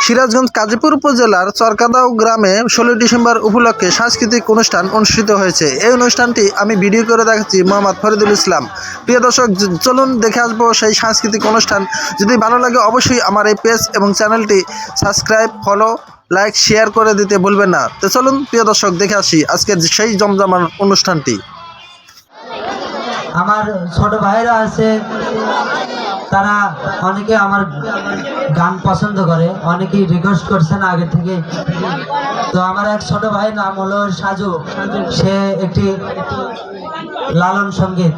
সিরাজগঞ্জ কাজীপুর উপজেলার চরকাদাও গ্রামে 16 ডিসেম্বর উপলক্ষে সাংস্কৃতিক অনুষ্ঠান অনুষ্ঠিত হয়েছে। এই অনুষ্ঠানটি আমি ভিডিও করে দেখাচ্ছি মোহাম্মদ ফরিদুল ইসলাম। প্রিয় দর্শক, চলুন দেখে আসবো সেই সাংস্কৃতিক অনুষ্ঠান। যদি ভালো লাগে অবশ্যই আমার এই পেজ এবং চ্যানেলটি সাবস্ক্রাইব, ফলো, লাইক, শেয়ার করে দিতে ভুলবেন না। তো চলুন প্রিয় দর্শক দেখে আসি আজকের সেই জমজমার অনুষ্ঠানটি। আমার ছোট ভাইরা আছে, তারা অনেকে আমার গান পছন্দ করে, অনেকেই রিকোয়েস্ট করছেন আগে থেকে। তো আমার এক ছোট ভাই নাম হলো সাজু, সে একটি লালন সঙ্গীত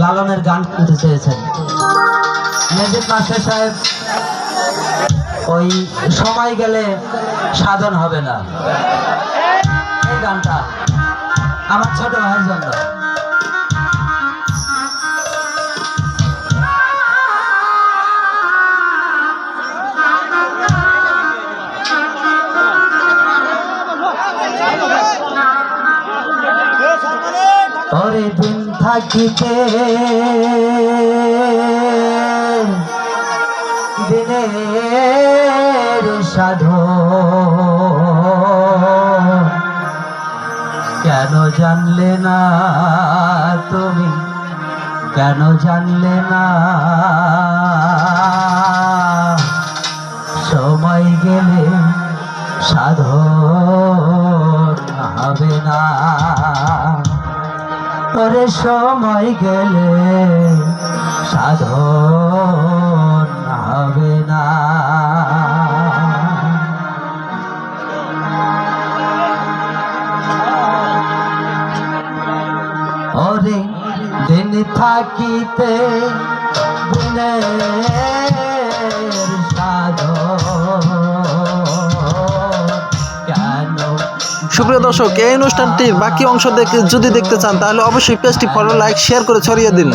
লালনের গান শুনতে চেয়েছেন। মেজিদ মাস্টার সাহেব, ওই সময় গেলে সাধন হবে না, এই গানটা আমার ছোট ভাইয়ের জন্য। ওরে দিন থাকিতে দিনের সাধন, কেন জানলে না তুমি, কেন জানলে না? সময় গেলে সাধন হবে না, ওরে সময় গেলে সাধন হবে না। ওরে দিন থাকিতে দিনের সাধন, কেন? সুপ্রিয় দর্শক, এই অনুষ্ঠানটির বাকি অংশ যদি দেখতে চান তাহলে অবশ্যই পেজটি ফলো, লাইক, শেয়ার করে ছড়িয়ে দিন।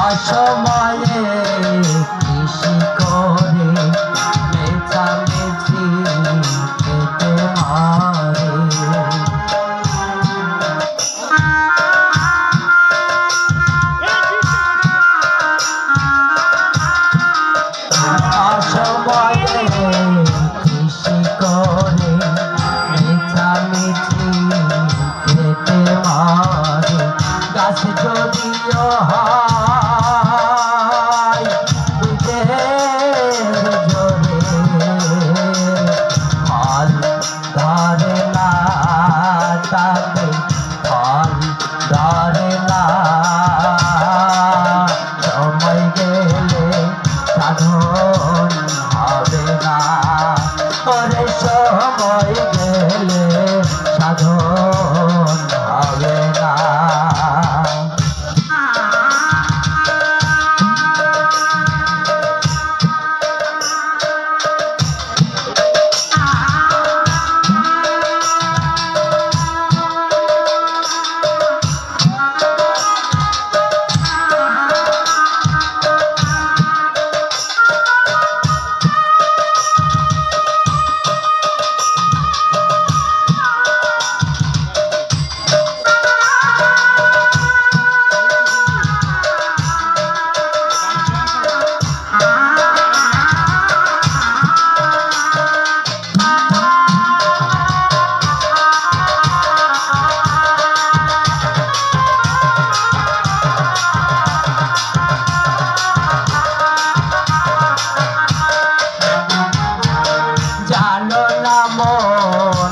অসময়ে কৃষি করে মেছামেছি খেতে মারে, অসময়ে কৃষি করে মেছামেছি খেতে মারে, গাছ যদিও সময় গেলে সাধন হবে না, ওরে সময় গেলে সাধন হবে না। জানো না মন